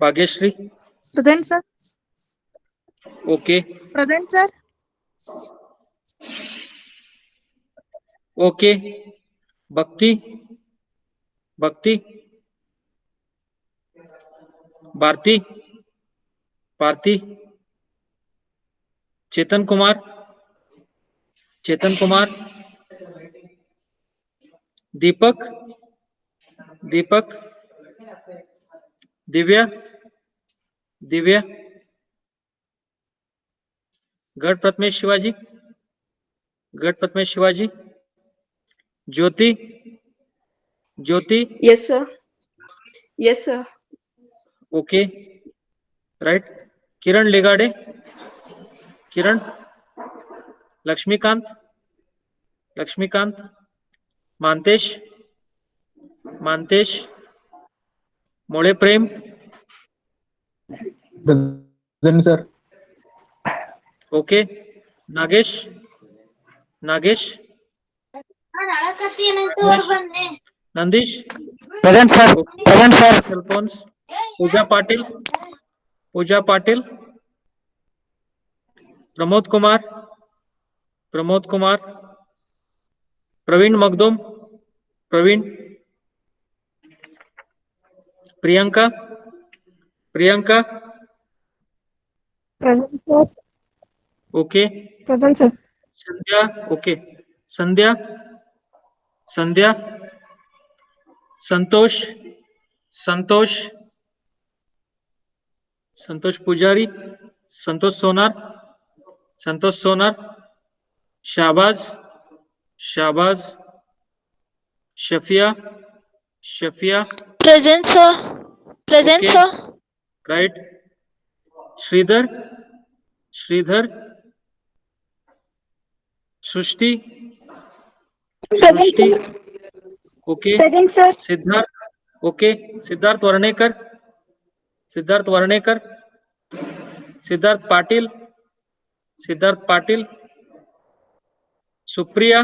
Bhagyashree. Present, sir. Okay. Present, sir. Okay. Bhakti. Bhakti. Bharti. Bharti. चेतन कुमार. चेतन कुमार. दीपक. दीपक. दिव्या. दिव्या. गढ़ Prathamesh Shivaji. Garh Prathamesh Shivaji. Jyoti. Jyoti. Yes, sir. Yes, sir. Okay. Right. Kiran Legade. Kiran. Laxmikant. Laxmikant. Mantesh. Mantesh. Mole Prem. Present, sir. Okay. Nagesh. Nagesh. Nandish. Present, sir. Present, sir. Alphonse. Puja Patil. Puja Patil. Pramod Kumar. Pramod Kumar. Praveen Makhdoom. Praveen. Priyanka. Priyanka. Present, sir. Okay. Present, sir. Sandhya. Okay. Sandhya. Sandhya. Santosh. Santosh. Santosh Pujari. Santosh Sonar. Santosh Sonar. Shahbaz. Shahbaz. Shafiya. Shafiya. Present, sir. Present, Okay. sir. Right. Shridhar. Shridhar. Srishti. Srishti. Okay. Present, sir. Siddharth. Okay. Siddharth Varnekar. Siddharth Varnekar. Siddharth Patil. Siddharth Patil. Supriya.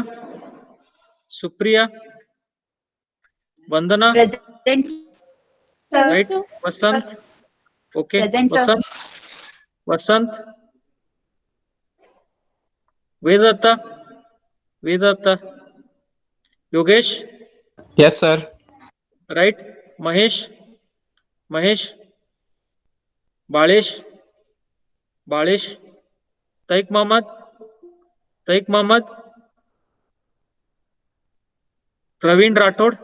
Supriya. Vandana. Present, sir. Right. Vasant. Okay. Present, sir. Vasant. Vasant. Vedatta. Vedatta. Yogesh. Yes, sir. Right. Mahesh. Mahesh. Balesh. Balesh. Taik Mohammed. Taik Mohammed. Praveen Rathod.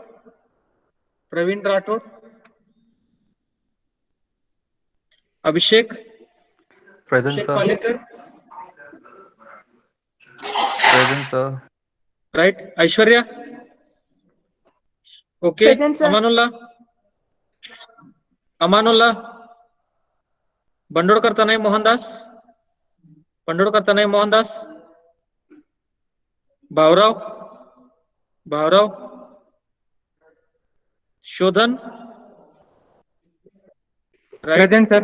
Praveen Rathod. Abhishek. Present, Abhishek sir. Palekar. Present, sir. Right. Aishwarya. Okay. Present, sir. Amanulla. Amanulla. Bandodkar Tanay Mohandas. Bandodkar Tanay Mohandas. Bhavrao. Bhavrao. Shodhan. Right. Present, sir.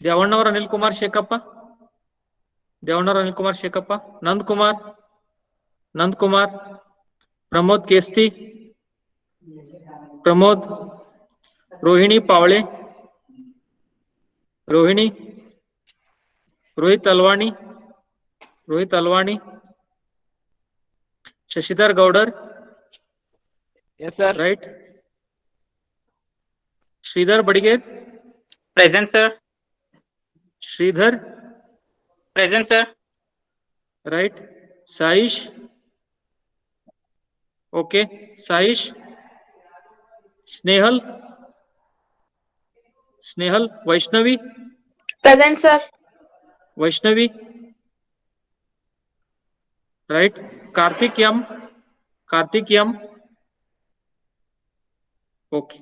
Devannavar Anil Kumar Shekhappa. Devannavar Anil Kumar Shekhappa. Nand Kumar. Nand Kumar. Pramod Kesti. Pramod. Rohini Pawale. Rohini. Rohit Alwani. Rohit Alwani. Shashidhar Goudar. Yes, sir. Right. Shridhar Badager. Present, sir. Shridhar. Present, sir. Right. Saish. Okay. Saish. Snehal. Snehal. Vaishnavi. Present, sir. Vaishnavi. Right. Kartik Yam. Kartik Yam. Okay.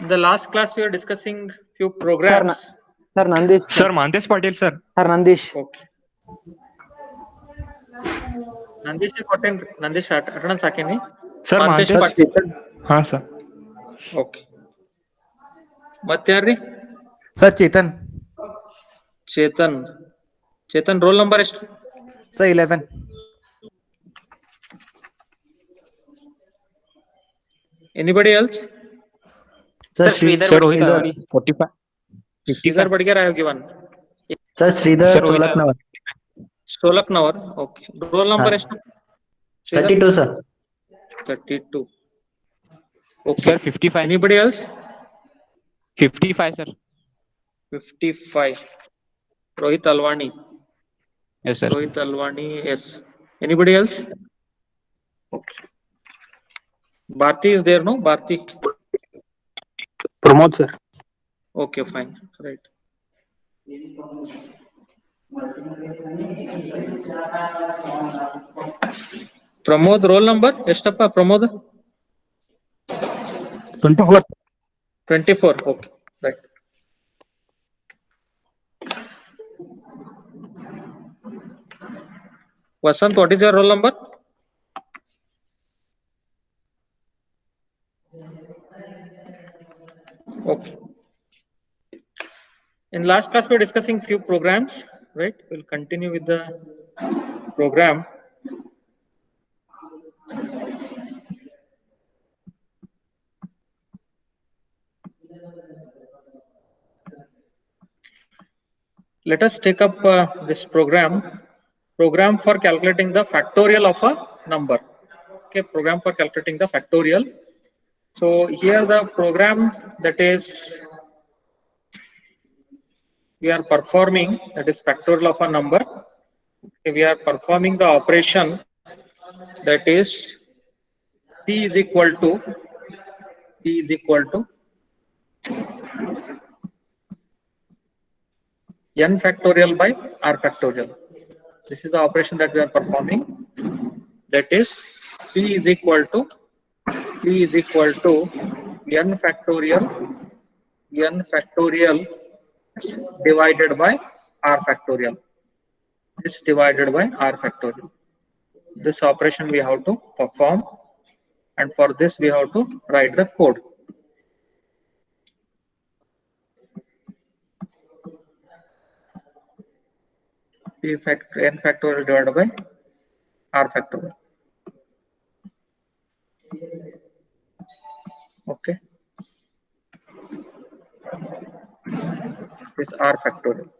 In the last class we were discussing few programs. Sir, Nandish. Sir, Mantesh Patil, sir. Sir, Nandish. Okay. Nandish is attend. Nandish attendance ಹಾಕೇನಿ. Sir, Mantesh Mantesh. Patil. हाँ, sir. Okay. ಮತ್ತೆ ಯಾರ್ರಿ? Sir, Chetan. Chetan. Chetan roll number ಎಷ್ಟು? Sir, 11. Anybody else? Sir, Sridhar Sir, Rohit Sridhar. Alwani. 45. Sridhar Badger, I have given. Sir, Sridhar Sir, Rohit Solaknavar. Solaknavar. Okay. Roll number Huh. is Sridhar? 32, sir. 32. Okay. Sir, 55. Anybody else? 55, sir. 55. Rohit Alwani. Yes, sir. Rohit Alwani, yes. Anybody else? Okay. Bharti is there, no? Bharti. Pramod, sir. Okay, fine. Right. Pramod, roll number? Estappa, Pramod? 24. 24. Okay. Right. Vasant, what is your roll number? Okay. In last class, we were discussing few programs, right? We'll continue with the program. Let us take up this program for calculating the factorial of a number. Okay, program for calculating the factorial. So here the program that is we are performing, that is factorial of a number. Okay, we are performing the operation that is p is equal to n factorial by r factorial. This is the operation that we are performing. That is p is equal to n factorial divided by r factorial. It's divided by r factorial. This operation we have to perform, and for this we have to write the code. N factorial divided by r factorial. Okay. It's r factorial.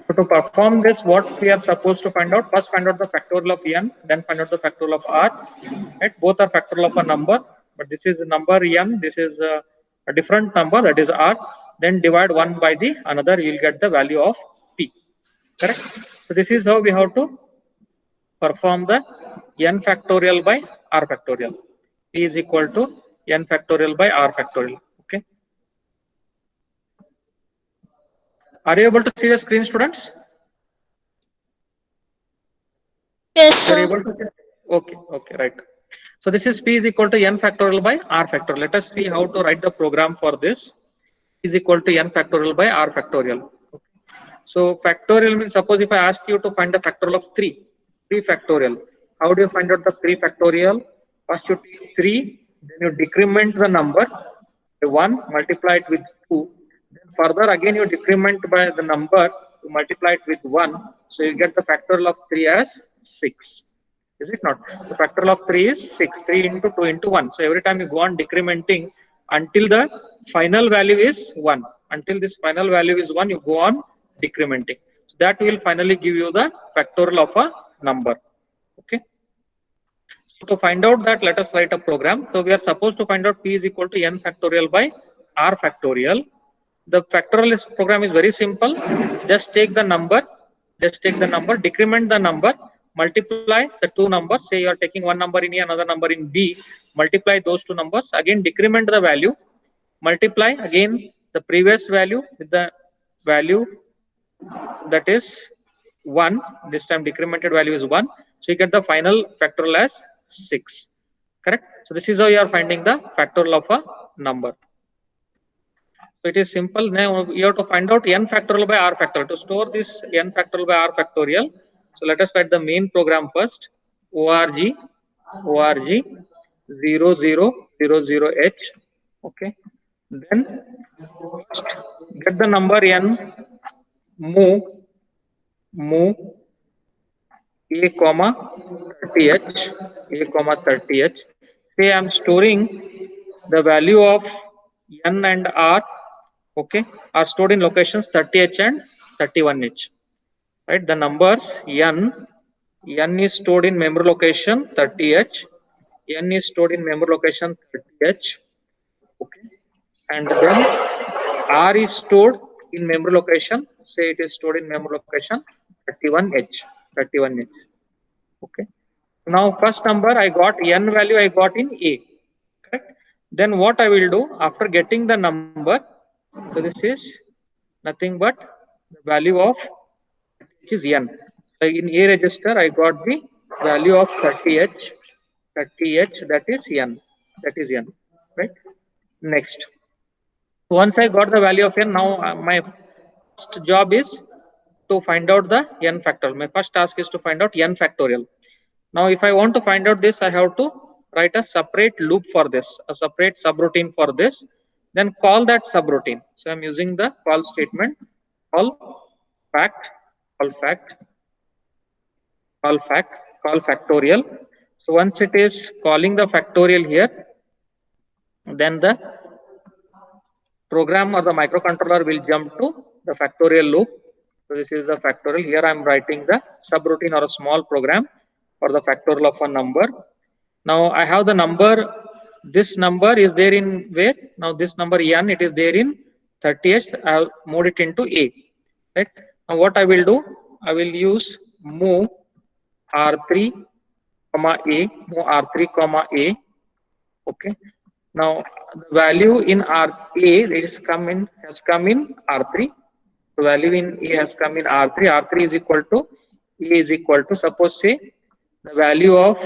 So to perform this, what we are supposed to find out? First, find out the factorial of n, then find out the factorial of r. Right? Both are factorial of a number, but this is the number n. This is a different number, that is r. Then divide one by the another, you will get the value of p. Correct? So this is how we have to perform the n factorial by r factorial. P is equal to n factorial by r factorial. Okay. Are you able to see the screen, students? Yes, You're sir. able to see? Okay, okay, right. So this is p is equal to n factorial by r factorial. Let us see how to write the program for this. P is equal to n factorial by r factorial. Okay. So factorial means, suppose if I ask you to find the factorial of 3 factorial. How do you find out the 3 factorial? First you take 3, then you decrement the number by 1, multiply it with 2. Then further again you decrement by the number, you multiply it with 1. So you get the factorial of 3 as 6. Is it not? The factorial of 3 is 6. 3 into 2 into 1. So every time you go on decrementing until the final value is 1. Until this final value is 1, you go on decrementing. So that will finally give you the factorial of a number. Okay. So to find out that, let us write a program. So we are supposed to find out p is equal to n factorial by r factorial. The factorial program is very simple. Just take the number, decrement the number, multiply the two numbers. Say you are taking one number in A, another number in B. Multiply those two numbers. Again decrement the value. Multiply again the previous value with the value that is 1. This time decremented value is 1. So you get the final factorial as 6. Correct? So this is how you are finding the factorial of a number. So it is simple. Now you have to find out n factorial by r factorial. To store this n factorial by r factorial, so let us write the main program first. org 0000h. Okay. Then get the number n, move a comma 30h, say I'm storing the value of n and r, okay, are stored in locations 30h and 31h, right? The numbers n is stored in memory location 30h, n is stored in memory location 30h, okay, and then r is stored in memory location, say it is stored in memory location 31h, okay. Now first number I got n value I got in a, correct? Then what I will do after getting the number, so this is nothing but the value of which is n. So in a register I got the value of 30h, that is n, right? Next, once I got the value of n, now my first job is to find out the n factorial. My first task is to find out n factorial. Now if I want to find out this, I have to write a separate loop for this, a separate subroutine for this, then call that subroutine. So I'm using the call statement, call factorial. So once it is calling the factorial here, then the program or the microcontroller will jump to the factorial loop. So this is the factorial. Here I am writing the subroutine or a small program for the factorial of a number. Now I have the number, this number is there in where? Now this number n, it is there in 30th. I have moved it into a, right? Now what I will do, I will use move r3 comma a, move r3 comma a, okay. Now the value in r a has come in r3. So value in a has come in r3. R3 is equal to a is equal to, suppose say the value of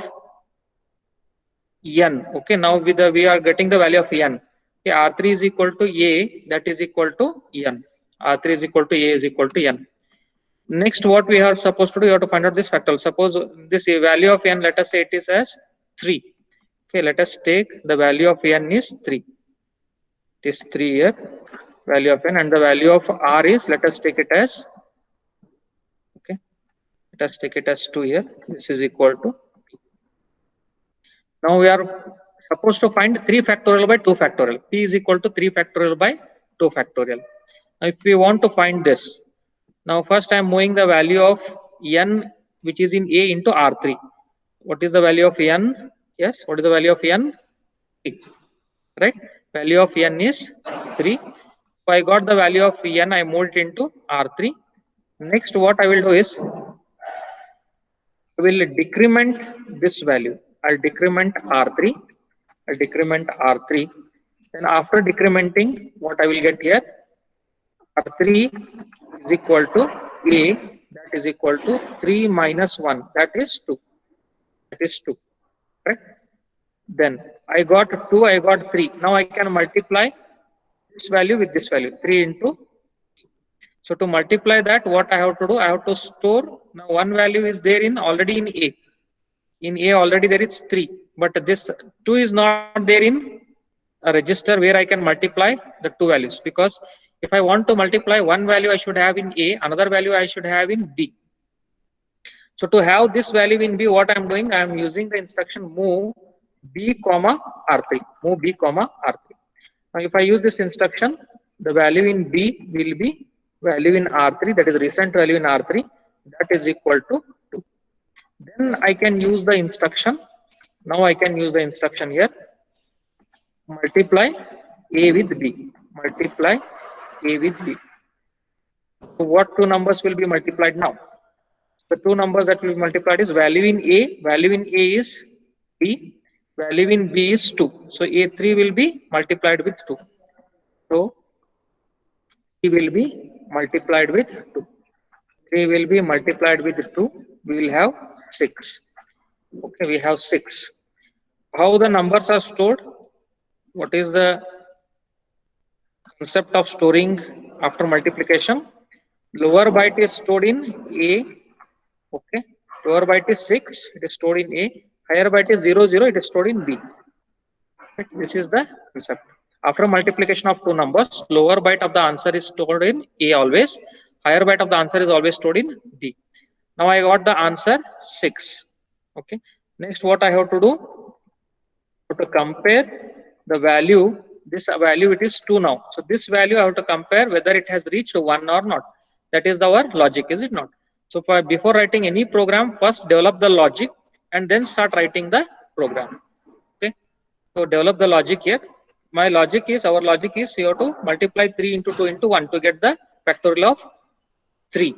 n, okay. Now with the we are getting the value of n, okay, r3 is equal to a, that is equal to n. R3 is equal to a is equal to n. Next, what we are supposed to do, you have to find out this factorial. Suppose this value of n, let us say it is as 3. Okay, let us take the value of n is 3. It is 3 here, value of n, and the value of r is, let us take it as, okay, let us take it as 2 here. This is equal to. Now we are supposed to find 3 factorial by 2 factorial. P is equal to 3 factorial by 2 factorial. Now if we want to find this, now first I am moving the value of n which is in a into r3. What is the value of n? Yes, what is the value of n? 3, right? Value of n is 3. So I got the value of n, I moved it into r3. Next what I will do is, I will decrement this value. I'll decrement r3. Then after decrementing, what I will get here, r3 is equal to a, that is equal to 3 minus 1, that is 2. Right? Then I got 2, I got 3. Now I can multiply this value with this value, 3 into. So to multiply that, what I have to do, I have to store. Now one value is there in already in a. In a already there is 3, but this 2 is not there in a register where I can multiply the 2 values, because if I want to multiply one value I should have in a, another value I should have in b. So to have this value in b, what I am doing, I am using the instruction move b comma r3. Move b comma r3. Now if I use this instruction, the value in b will be value in r3, that is recent value in r3, that is equal to 2. Then I can use the instruction. Now I can use the instruction here. Multiply a with b. Multiply a with b. So what 2 numbers will be multiplied now? The 2 numbers that will be multiplied is value in a. Value in a is b. Value in b is 2. So a3 will be multiplied with 2. So c will be multiplied with 2. 3 will be multiplied with 2. We will have 6. Okay, we have 6. How the numbers are stored? What is the concept of storing after multiplication? Lower byte is stored in a. Okay, lower byte is 6. It is stored in a. Higher byte is 0, 0. It is stored in b. Okay, this is the concept. After multiplication of 2 numbers, lower byte of the answer is stored in a always. Higher byte of the answer is always stored in b. Now I got the answer 6. Okay. Next, what I have to do? to compare the value, this value it is 2 now. So this value I have to compare whether it has reached 1 or not. That is our logic, is it not? So before writing any program, first develop the logic and then start writing the program. Okay. So develop the logic here. My logic is, our logic is you have to multiply 3 into 2 into 1 to get the factorial of 3.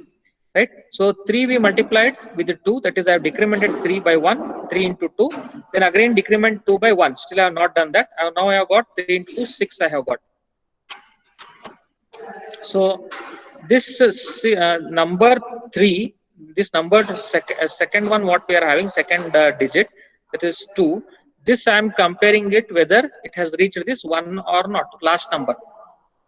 Right. So 3 we multiplied with the 2, that is I have decremented 3 by 1, 3 into 2, then again decrement 2 by 1. Still I have not done that. Now I have got 3 into 2, 6 I have got. So this number 3, this number second one what we are having, second digit, that is 2. This I am comparing it whether it has reached this 1 or not, last number.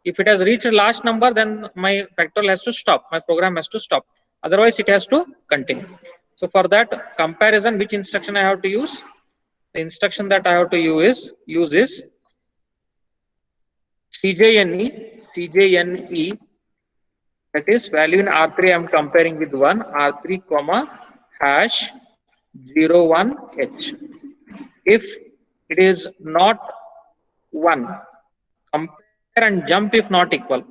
If it has reached last number, then my factorial has to stop, my program has to stop. Otherwise it has to continue. So for that comparison, which instruction I have to use? The instruction that I have to use is CJNE, that is value in R3 I am comparing with 1, R3 comma hash 01H. If it is not 1, compare and jump if not equal.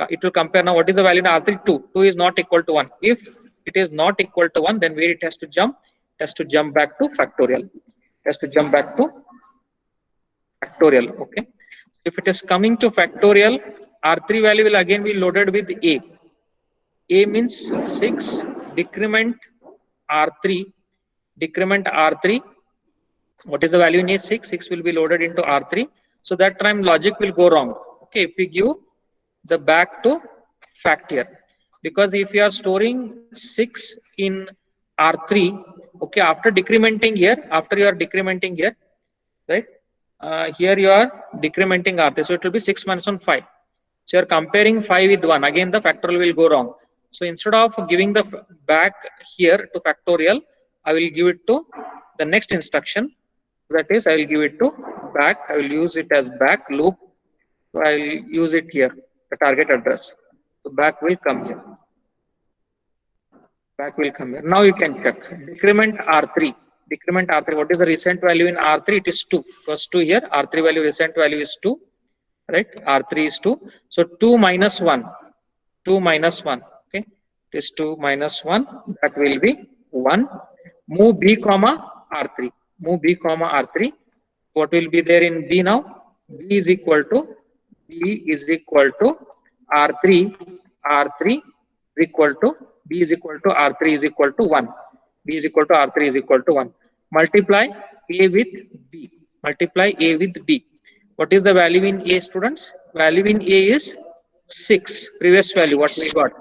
It will compare. Now what is the value in R3? 2. 2 is not equal to 1. If it is not equal to 1, then where it has to jump? It has to jump back to factorial. It has to jump back to factorial. Okay. If it is coming to factorial, R3 value will again be loaded with A. A means 6, decrement R3, what is the value in A? 6, 6 will be loaded into R3. So that time logic will go wrong. Okay, if we give the back to fact here, because if you are storing 6 in R3, okay, after decrementing here, right, here you are decrementing R3, so it will be 6 minus 1, 5. So you are comparing 5 with 1, again the factorial will go wrong. So instead of giving the back here to factorial, I will give it to the next instruction. That is, I will give it to back. I will use it as back loop. So I will use it here, the target address. So back will come here. Back will come here. Now you can check. Decrement R3. What is the recent value in R3? It is 2. First 2 here. R3 value, recent value is 2. Right? R3 is 2. So 2 minus 1. 2 minus 1. Okay. It is 2 minus 1. That will be 1. Move B comma R3. Move B comma R3. What will be there in B now? B is equal to R3 is equal to B is equal to R3 is equal to 1. B is equal to R3 is equal to 1. Multiply A with B. What is the value in A, students? Value in A is 6. Previous value what we got.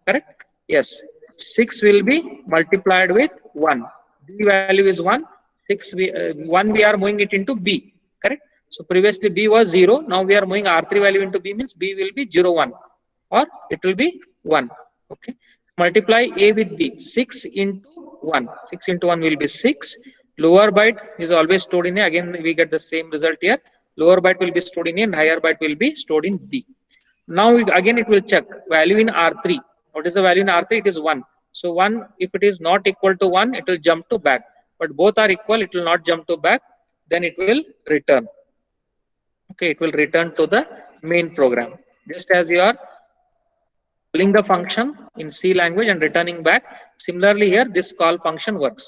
Correct? Yes. 6 will be multiplied with 1. B value is 1. 1 we are moving it into B. Correct? So previously B was 0. Now we are moving R3 value into B, means B will be 0, 1, or it will be 1. Okay. Multiply A with B. 6 into 1. 6 into 1 will be 6. Lower byte is always stored in A. Again we get the same result here. Lower byte will be stored in A and higher byte will be stored in B. Now again it will check value in R3. What is the value in R3? It is 1. So 1, if it is not equal to 1, it will jump to back. But both are equal, it will not jump to back. Then it will return. Okay, it will return to the main program. Just as you are calling the function in C language and returning back, similarly here this call function works.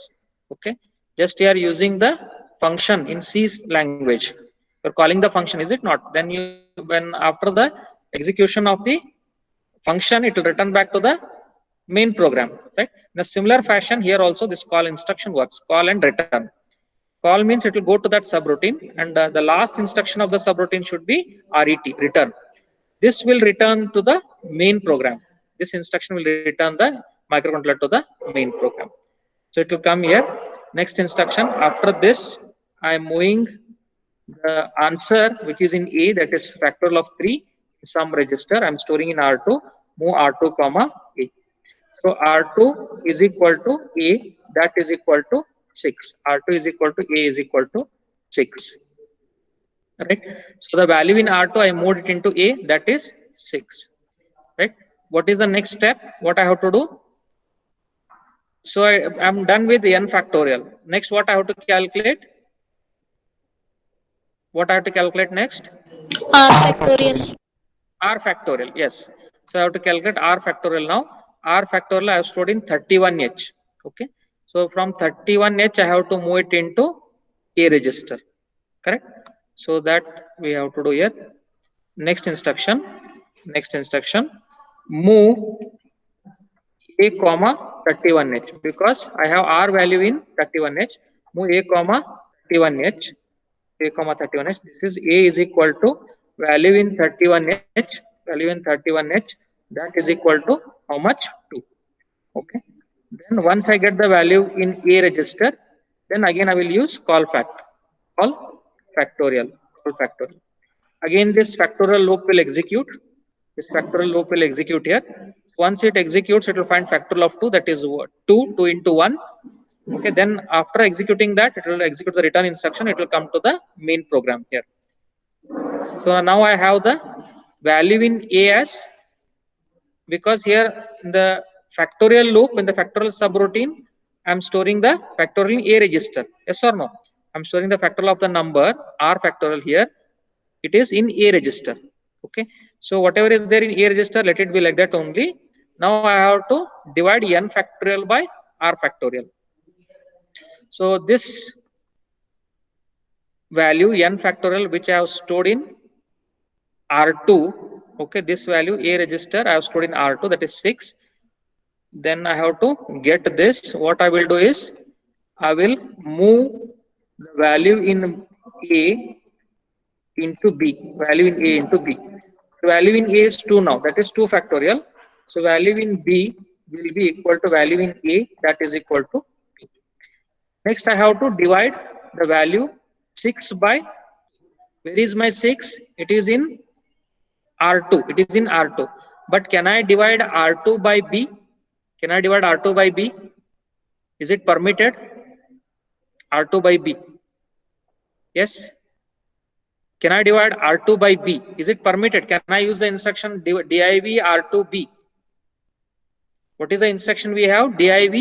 Okay, just you are using the function in C language. You're calling the function, is it not? Then when after the execution of the function, it will return back to the main program, right? In a similar fashion, here also this call instruction works. Call and return. Call means it will go to that subroutine, and the last instruction of the subroutine should be RET, return. This will return to the main program. This instruction will return the microcontroller to the main program. So it will come here. Next instruction. After this, I am moving the answer which is in A, that is factorial of 3 in some register. I am storing in R2. Move R2 comma A. So R2 is equal to A, that is equal to 6. R2 is equal to A is equal to 6. Right. So the value in R2 I moved it into A, that is 6. Right. What is the next step? What I have to do? So I am done with n factorial. Next, what I have to calculate? What I have to calculate next? R factorial. R factorial, yes. So I have to calculate R factorial now. R factorial I have stored in 31H. Okay. So from 31H I have to move it into A register. Correct? So that we have to do here. Next instruction. Move A comma 31H, because I have R value in 31H. Move A comma 31H. A comma 31H. This is A is equal to value in 31H. That is equal to how much? 2. Okay. Then once I get the value in A register, then again I will use call factorial. Again this factorial loop will execute. Here. Once it executes, it will find factorial of 2, that is 2 into 1. Okay, then after executing that, it will execute the return instruction. It will come to the main program here. So now I have the value in A as, because here in the factorial loop, in the factorial subroutine, I am storing the factorial in A register. Yes or no? I am storing the factorial of the number R factorial here. It is in A register. Okay. So whatever is there in A register, let it be like that only. Now I have to divide n factorial by R factorial. So this value n factorial which I have stored in R2, okay, this value A register I have stored in R2, that is 6. Then I have to get this. What I will do is I will move the value in A into B. Value in A is 2 now, that is 2 factorial. So value in B will be equal to value in A, that is equal to 2. Next I have to divide the value 6 by, where is my 6? It is in R2. But can I divide R2 by B? Is it permitted? R2 by B. Yes. Can I divide R2 by B? Is it permitted? Can I use the instruction div R2B? What is the instruction we have? Div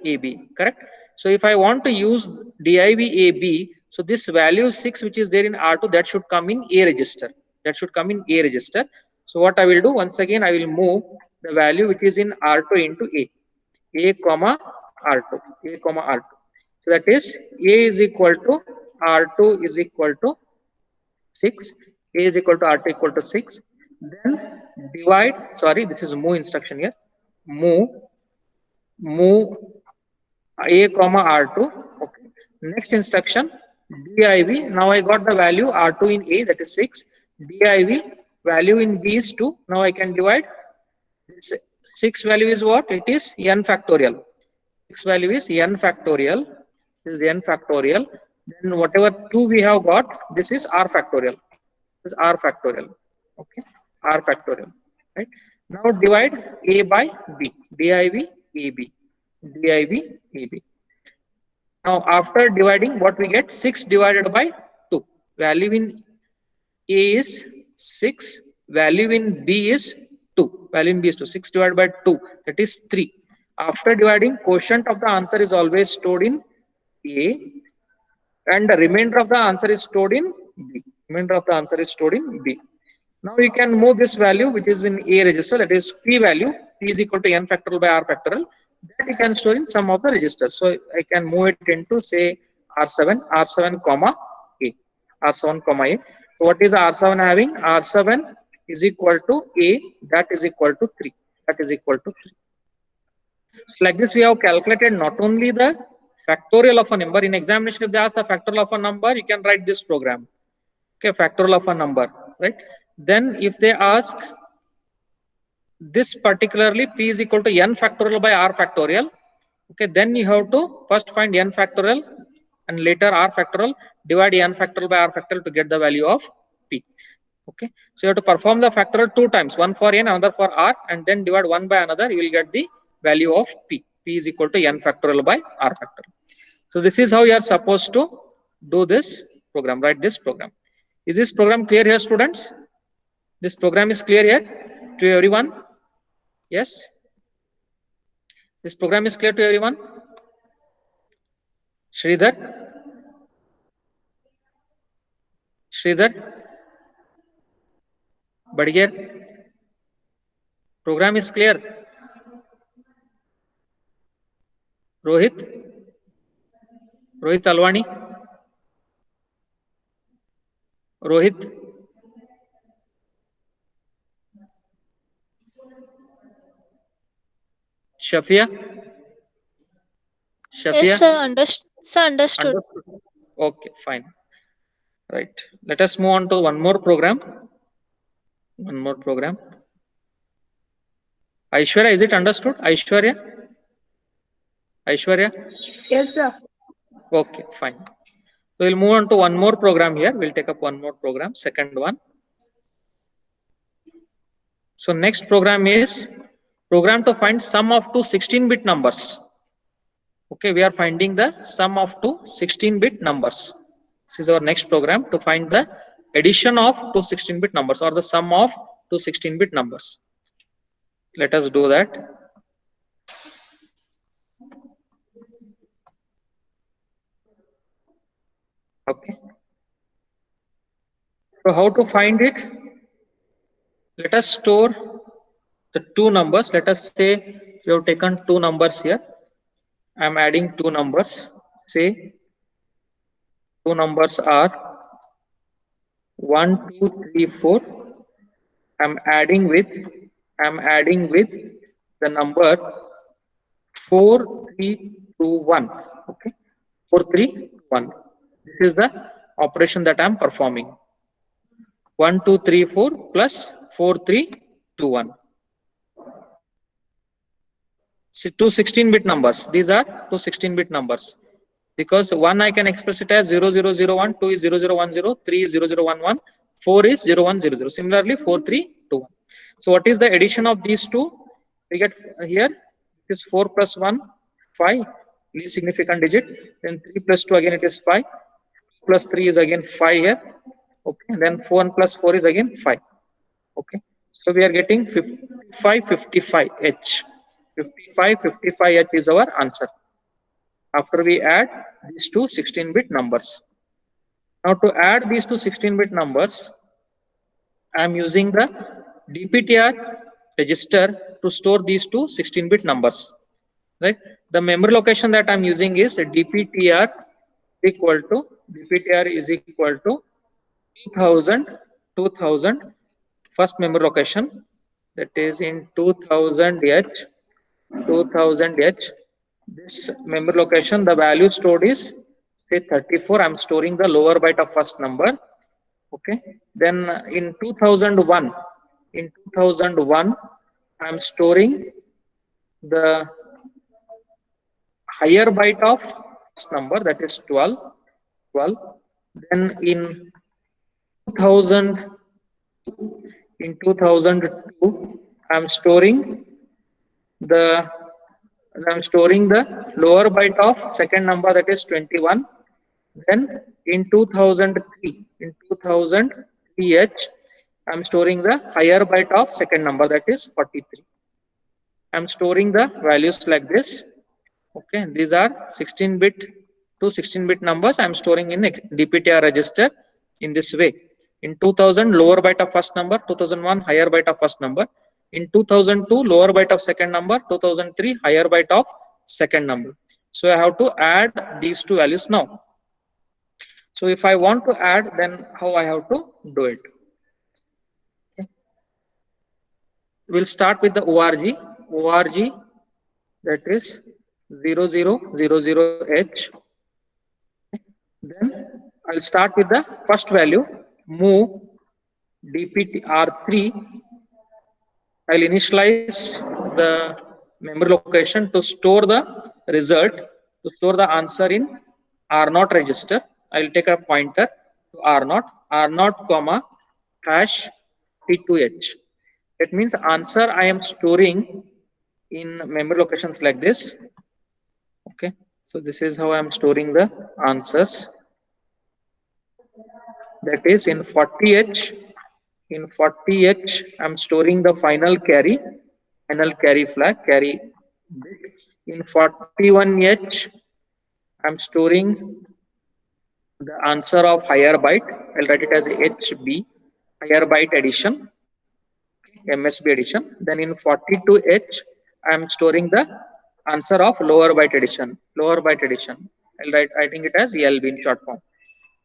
AB. Correct? So if I want to use div AB, so this value 6 which is there in R2, that should come in A register. So what I will do, once again I will move the value which is in R2 into A comma R2. So that is A is equal to R2 is equal to 6. A is equal to R2 equal to 6. Then divide, sorry, this is move instruction here. Move A comma R2. Okay. Next instruction, div. Now I got the value R2 in A, that is 6. Div value in B is 2. Now I can divide. This 6 value is what? It is n factorial. 6 value is n factorial. This is n factorial. Then whatever 2 we have got, this is R factorial. Okay. R factorial. Right. Now divide A by B. Div AB. Now after dividing, what we get? 6 divided by 2. Value in A is 6. Value in B is 2. 6 divided by 2. That is 3. After dividing, quotient of the answer is always stored in A, and the remainder of the answer is stored in B. Now you can move this value which is in A register, that is P value. P is equal to n factorial by R factorial. That you can store in some of the registers. So I can move it into, say, R7 comma A. So what is R7 having? R7 is equal to A, that is equal to 3. So like this we have calculated not only the factorial of a number. In examination, if they ask the factorial of a number, you can write this program. Okay, factorial of a number, right? Then if they ask this particularly, P is equal to n factorial by R factorial. Okay, then you have to first find n factorial and later R factorial, divide n factorial by R factorial to get the value of P. Okay, so you have to perform the factorial 2 times, one for n, another for R, and then divide one by another, you will get the value of P. P is equal to n factorial by R factorial. So this is how you are supposed to do this program, write this program. Is this program clear here, students? This program is clear here to everyone? Yes? This program is clear to everyone? Sridhar? Sridhar, Badger, program is clear. Rohit Alwani, Rohit, Shafia, Yes, sir. Understood. understood. Okay, fine. Right. Let us move on to one more program. Aishwarya, is it understood? Aishwarya? Yes, sir. Okay, fine. So we'll move on to one more program here. We'll take up one more program, second one. So next program is program to find sum of two 16-bit numbers. Okay, we are finding the sum of two 16-bit numbers. This is our next program to find the addition of two 16-bit numbers or the sum of two 16-bit numbers. Let us do that. Okay. So how to find it? Let us store the two numbers. Let us say we have taken two numbers here. I am adding two numbers. Say two numbers are 1, 2, 3, 4. I'm adding with the number 4, 3, 2, 1. Okay, 4, 3, 1. This is the operation that I'm performing. 1, 2, 3, 4 plus 4, 3, 2, 1. Two 16-bit numbers. These are two 16-bit numbers. Because 1 I can express it as 0001, 2 is 0010, 3 is 0011, 4 is 0100. Similarly, 4, 3, 2, 1. So what is the addition of these two? We get here, it is 4 plus 1, 5, least significant digit. Then 3 plus 2, again it is 5. Plus 3 is again 5 here. Okay, and then 4 plus 4 is again 5. Okay, so we are getting 55H. 55H is our answer after we add these two 16-bit numbers. Now to add these two 16-bit numbers, I am using the DPTR register to store these two 16-bit numbers. Right? The memory location that I am using is DPTR is equal to 2000 first memory location, that is in 2000H. This memory location, the value stored is say 34. I'm storing the lower byte of first number. Okay. Then in 2001, I'm storing the higher byte of first number, that is 12. Then in 2002, I'm storing the lower byte of second number, that is 21. Then in 2003H, I'm storing the higher byte of second number, that is 43. I'm storing the values like this. Okay, these are 16-bit to 16-bit numbers. I'm storing in DPTR register in this way. In 2000, lower byte of first number. 2001, higher byte of first number. In 2002, lower byte of second number. 2003, higher byte of second number. So I have to add these two values now. So if I want to add, then how I have to do it? Okay. We'll start with the ORG, that is 0000H. Then I'll start with the first value, move DPTR3. I'll initialize the memory location to store the result, to store the answer in R0 register. I'll take a pointer to R0, comma hash P2H. It means answer I am storing in memory locations like this. Okay, so this is how I am storing the answers. That is in 40H. In 40H, I'm storing the final carry flag, carry bit. In 41H, I'm storing the answer of higher byte. I'll write it as HB, higher byte addition, MSB addition. Then in 42H, I am storing the answer of lower byte addition. Lower byte addition. I'll writing it as LB in short form.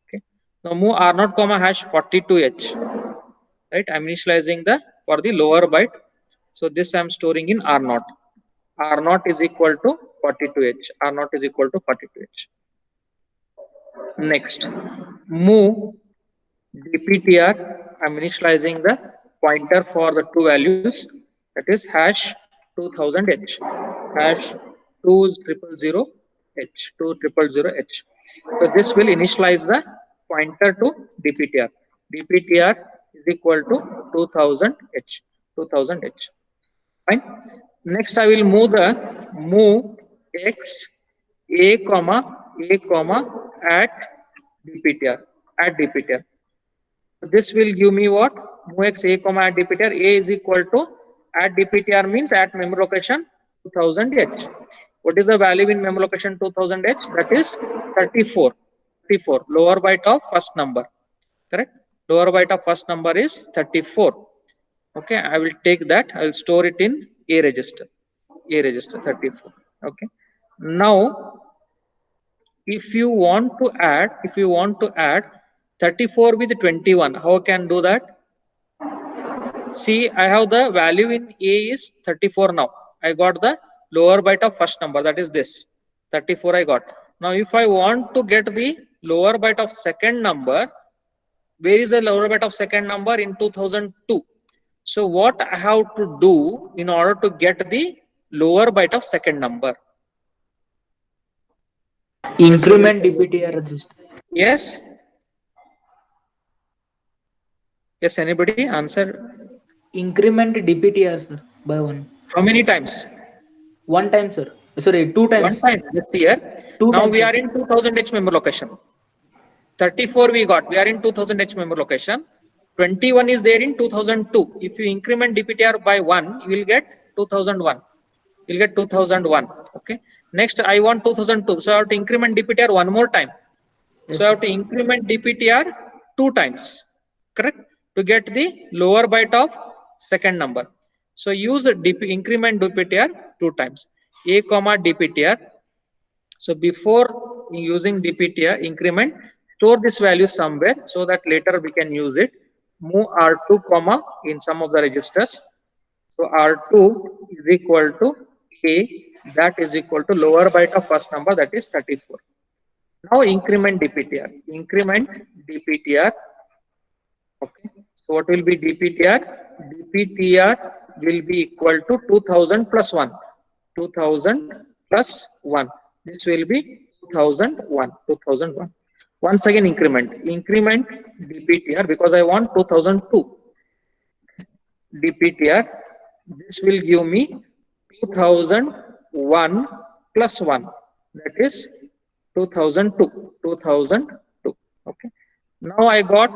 Okay. Now move R0 comma hash 42H. Right. I'm initializing the for the lower byte. So this I'm storing in R0. R0 is equal to 42H. R0 is equal to 42H. Next, move dptr. I'm initializing the pointer for the two values, that is hash 2000H, hash 2000H, 2000H. So this will initialize the pointer to dptr. dptr is equal to 2000H, 2000H. Fine. Next, I will move x a comma at dptr. So this will give me what? Move x a comma at dptr. A is equal to at dptr means at memory location 2000H. What is the value in memory location 2000H? That is 34. 34. Lower byte of first number. Correct? Lower byte of first number is 34. Okay, I will take that. I will store it in A register. A register 34. Okay. Now, if you want to add 34 with 21, how can do that? See, I have the value in A is 34 now. I got the lower byte of first number, that is this 34 I got. Now, if I want to get the lower byte of second number, where is the lower byte of second number? In 2002. So what I have to do in order to get the lower byte of second number? Increment dptr register. Yes. Yes, anybody answer? Increment dptr, sir, by 1. How many times? 1 time, sir. Sorry, 2 times. 1 time. Let's see here. 2 Now times, we sir. are in 2000H memory location. 34 we got. We are in 2000H memory location. 21 is there in 2002. If you increment dptr by 1, you will get 2001. You'll get 2001. Okay. Next, I want 2002. So I have to increment dptr one more time. Yes, So I have to increment dptr 2 times. Correct? To get the lower byte of second number. So use increment dptr 2 times. A comma dptr. So before using dptr increment, store this value somewhere so that later we can use it. Move R2 comma in some of the registers. So R2 is equal to A, that is equal to lower byte of first number, that is 34. Now increment dptr. Increment dptr. Okay. So what will be dptr? dptr will be equal to 2000 plus 1. 2000 plus 1. This will be 2001. 2001. Once again increment dptr, because I want 2002 dptr. This will give me 2001 plus 1, that is 2002. 2002. Okay. Now I got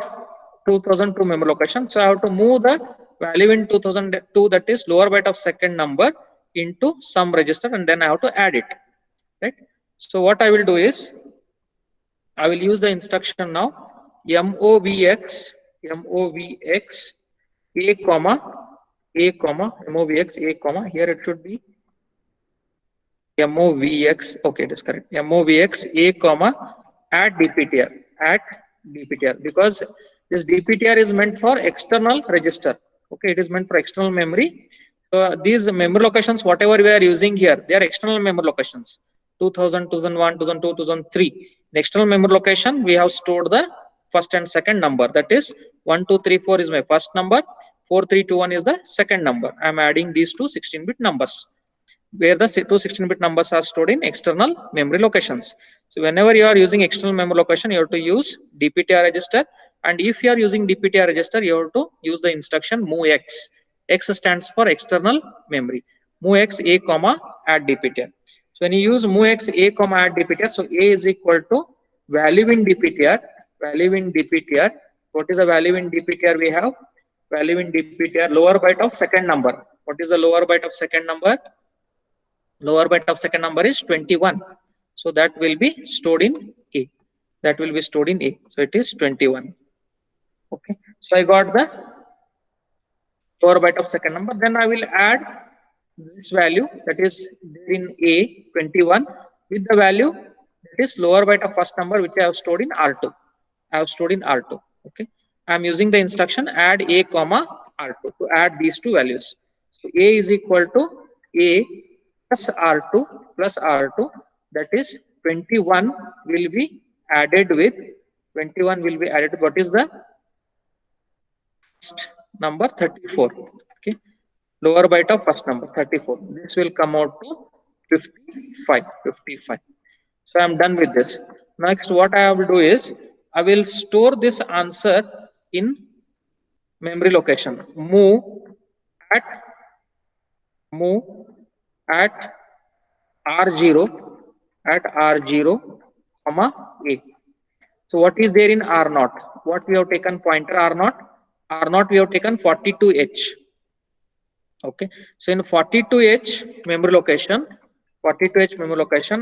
2002 memory location, so I have to move the value in 2002, that is lower byte of second number, into some register, and then I have to add it. Right. So what I will do is I will use the instruction now movx a comma movx a comma, here it should be movx, okay, it is correct, movx a comma at dptr, because this dptr is meant for external register. Okay, it is meant for external memory. So these memory locations, whatever we are using here, they are external memory locations. 2000, 2001, 2002, 2003. In external memory location, we have stored the first and second number. That is 1234 is my first number. 4321 is the second number. I am adding these two 16-bit numbers, where the two 16-bit numbers are stored in external memory locations. So whenever you are using external memory location, you have to use dptr register. And if you are using dptr register, you have to use the instruction MOVX. X stands for external memory. MOVX a comma at dptr. So when you use MOVX a comma at dptr, so a is equal to value in dptr. Value in dptr. What is the value in dptr we have? Value in dptr, lower byte of second number. What is the lower byte of second number? Lower byte of second number is 21. So that will be stored in A. that will be stored in A. So it is 21. Okay. So I got the lower byte of second number. Then I will add this value that is there in A 21 with the value that is lower byte of first number which I have stored in R2. I have stored in R2. Okay. I am using the instruction add A comma R2 to add these two values. So A is equal to A plus R2 that is 21 will be added with what is the first number 34. Okay, lower byte of first number 34. This will come out to 55. So I am done with this. Next what I will do is I will store this answer in memory location. Move at R0 comma A. So what is there in R0? What we have taken pointer R0? R0 we have taken 42H. Okay. So in 42H memory location,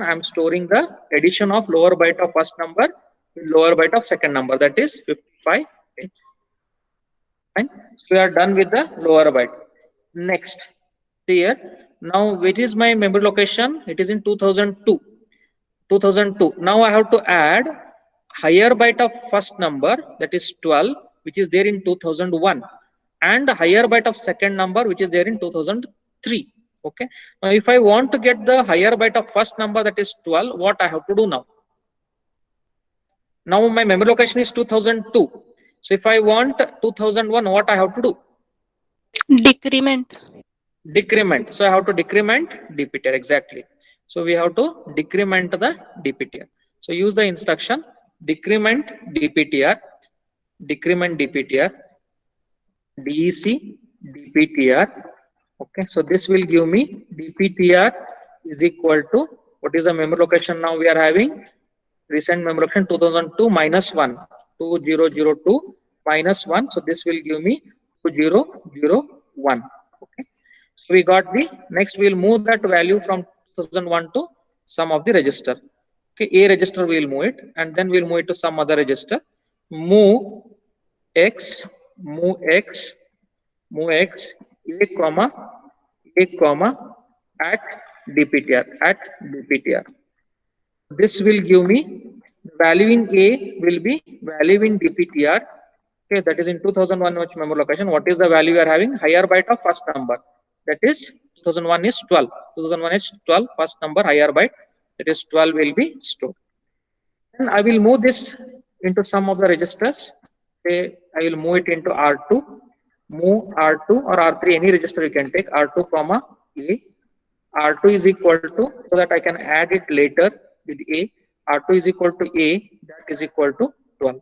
I am storing the addition of lower byte of first number with lower byte of second number, that is 55. Fine. So we are done with the lower byte. Next here, now which is my memory location? It is in 2002. Now I have to add higher byte of first number, that is 12, which is there in 2001, and higher byte of second number which is there in 2003. Okay. Now if I want to get the higher byte of first number, that is 12, what I have to do now? Now my memory location is 2002. So if I want 2001, what I have to do? Decrement. So I have to decrement dptr, exactly. So we have to decrement the dptr. So use the instruction decrement dptr dec dptr. Okay, so this will give me dptr is equal to, what is the memory location now we are having? Recent memory location 2002 minus 1, 2002 minus 1. So this will give me 2001. Okay. So we got the, next we will move that value from 2001 to some of the register. Okay, A register we will move it, and then we will move it to some other register. Move X A comma at dptr. This will give me value in A will be value in dptr. Okay, that is in 2001 which memory location. What is the value we are having? Higher byte of first number, that is 2001 is 12. 2001 is 12, first number higher byte, that is 12 will be stored. And I will move this into some of the registers. Say I will move it into R2. Move R2 or R3, any register you can take. R2 comma A. R2 is equal to, so that I can add it later with A. R2 is equal to A, that is equal to 12.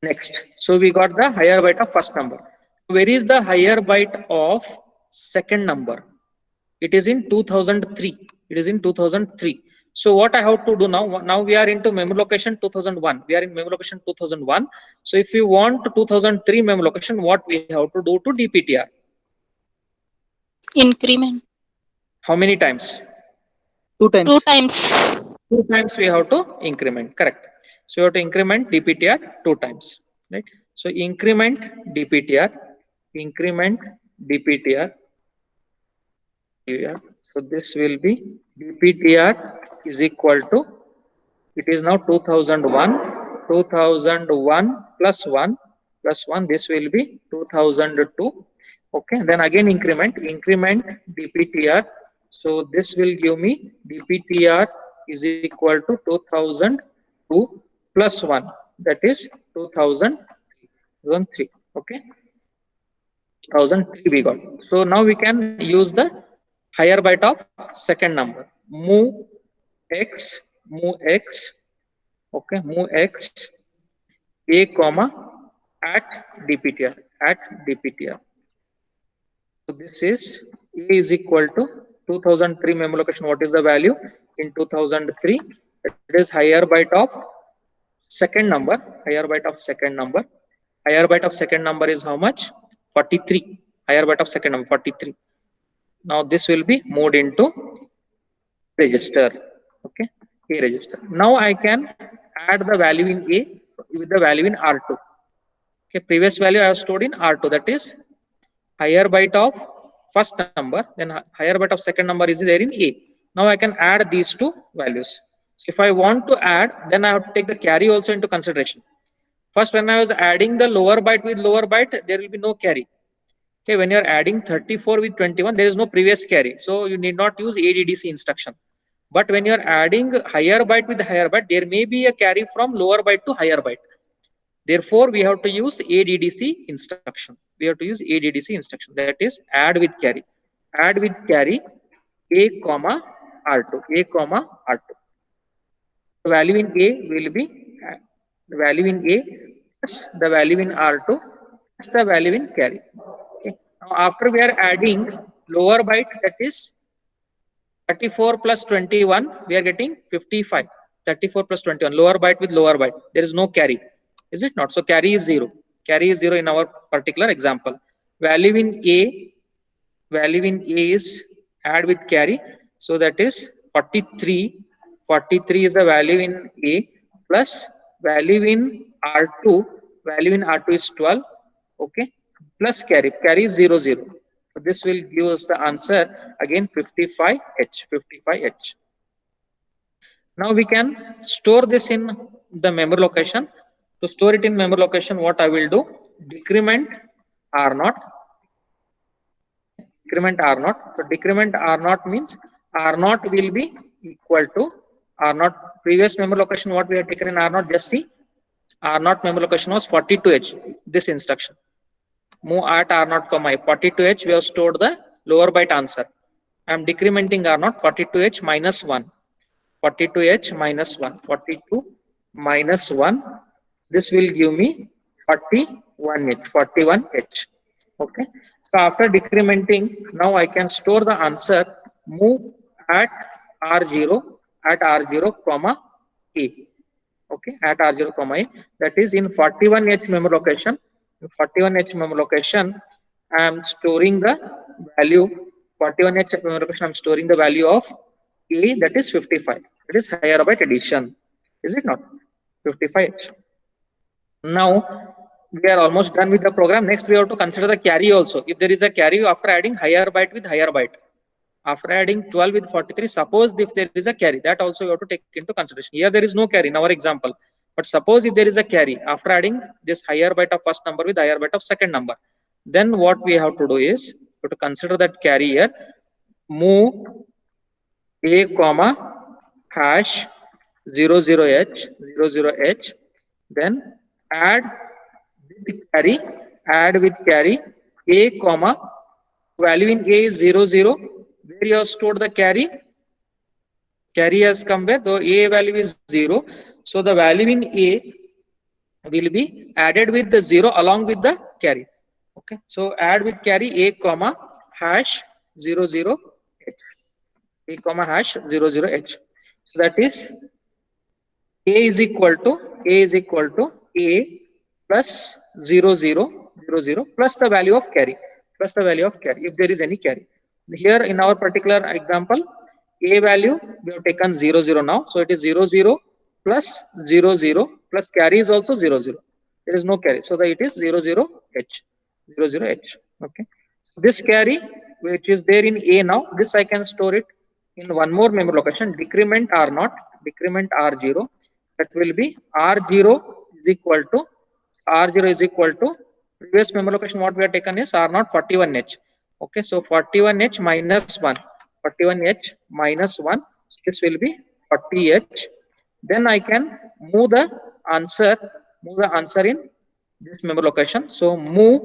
Next, so we got the higher byte of first number. Where is the higher byte of second number? It is in 2003. It is in 2003. So what I have to do now? Now we are into memory location 2001. We are in memory location 2001. So if you want 2003 memory location, what we have to do to dptr? Increment. How many times? 2 times. 2 times. 2 times we have to increment. Correct. So you have to increment dptr 2 times. Right. So increment dptr. So this will be dptr is equal to, it is now 2001 plus 1, this will be 2002. Okay, then again increment dptr. So this will give me dptr is equal to 2002 plus 1, that is 2003. Okay, 2003 we got. So now we can use the higher byte of second number. Move X okay, move X A comma at dptr. So this is A is equal to 2003 memory location. What is the value in 2003? It is higher byte of second number. Higher byte of second number is how much? 43. Higher byte of second number 43. Now this will be moved into register. Okay, A register. Now I can add the value in A with the value in R2. Okay, previous value I have stored in R2, that is higher byte of first number, then higher byte of second number is there in A. Now I can add these two values. So if I want to add, then I have to take the carry also into consideration. First, when I was adding the lower byte with lower byte, there will be no carry. Okay, when you are adding 34 with 21, there is no previous carry. So you need not use ADDC instruction. But when you are adding higher byte with higher byte, there may be a carry from lower byte to higher byte. Therefore, we have to use ADDC instruction. We have to use ADDC instruction. That is add with carry. Add with carry A comma R2. A comma R2. The value in A will be the value in A plus the value in R2 plus the value in carry. Okay. Now, after we are adding lower byte, that is 34 plus 21, we are getting 55. 34 plus 21, lower byte with lower byte. There is no carry. Is it not? So carry is 0. Carry is 0 in our particular example. Value in A is add with carry. So that is 43. 43 is the value in A plus value in R2. Value in R2 is 12. Okay. Plus carry. Carry is 0, 0. So this will give us the answer again 55H. 55H. Now we can store this in the memory location. To store it in memory location, what I will do? Decrement R0. Decrement R0. So decrement R0 means R0 will be equal to R0. Previous memory location, what we have taken in R0, just see. R0 memory location was 42H. This instruction. Move at R0, 42H. We have stored the lower byte answer. I am decrementing R0, 42H minus 1. 42H minus 1. 42 minus 1. This will give me 41H. 41H. Okay. So after decrementing, now I can store the answer. Move at R0 comma A. Okay, at R0 comma A. That is in 41H memory location. In 41H memory location, I am storing the value. 41H memory location, I am storing the value of A, that is 55. That is higher byte addition. Is it not? 55H. Now we are almost done with the program. Next, we have to consider the carry also. If there is a carry after adding higher byte with higher byte. After adding 12 with 43, suppose if there is a carry, that also we have to take into consideration. Here there is no carry in our example. But suppose if there is a carry after adding this higher byte of first number with higher byte of second number, then what we have to do is we have to consider that carry here. Move A comma hash 00H 00H, then add with carry A comma value in A is 00. Where you have stored the carry has come where the A value is 0. So the value in A will be added with the 0 along with the carry. Okay. So add with carry A comma hash 00H. A comma hash 00H. So that is A is equal to A plus 00 plus the value of carry. Plus the value of carry if there is any carry. Here in our particular example, A value we have taken 00 now. So it is 00 plus 00 plus carry is also 00. There is no carry. So it is 00H. 00H. Okay. So this carry which is there in A now, this I can store it in one more memory location. Decrement R0. Decrement R0. That will be R0 is equal to previous memory location what we have taken is R0 41H. Okay, so 41H minus 1. 41H minus 1. This will be 40H. Then I can move the answer in this memory location. So move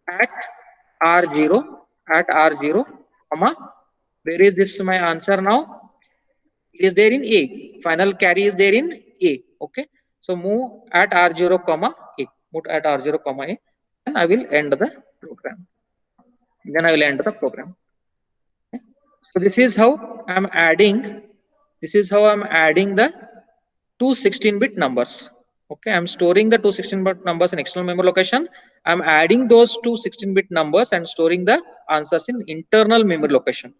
at R0, comma. Where is this my answer now? It is there in A. Final carry is there in A. Okay. So move at R0, comma A. Move at R0, comma A. And I will end the program. Then I will enter the program. Okay. So this is how I'm adding the two 16-bit numbers. Okay, I'm storing the two 16-bit numbers in external memory location. I'm adding those two 16-bit numbers and storing the answers in internal memory location.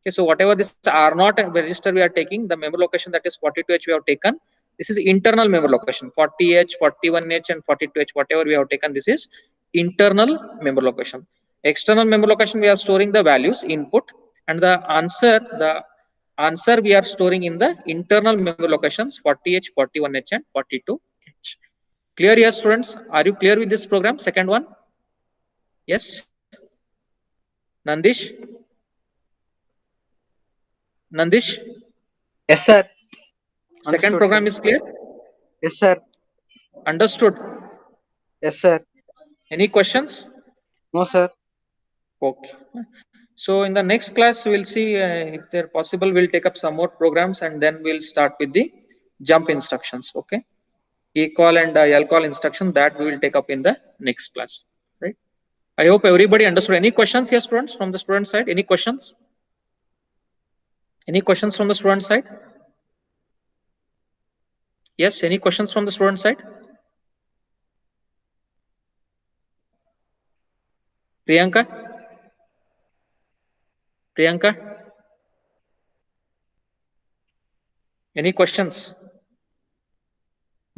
Okay, so whatever this R0 register we are taking, the memory location that is 42H we have taken. This is internal memory location, 40H, 41H, and 42H. Whatever we have taken, this is internal memory location. External memory location, we are storing the values input, and the answer we are storing in the internal memory locations 40H, 41H, and 42H. Clear, yes, students? Are you clear with this program? Second one? Yes. Nandish? Nandish? Yes, sir. Second Understood, program sir. is clear? Yes, sir. Understood. Yes, sir. Any questions? No, sir. Okay. So in the next class, we'll see if they're possible, we'll take up some more programs and then we'll start with the jump instructions. Okay. ECall and LCall instruction that we will take up in the next class. Right. I hope everybody understood. Any questions here, students, from the student side? Any questions? Any questions from the student side? Yes. Any questions from the student side? Priyanka? Priyanka? Any questions?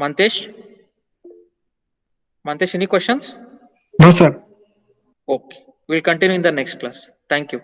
Mantesh? Mantesh, any questions? No, sir. Okay. We'll continue in the next class. Thank you.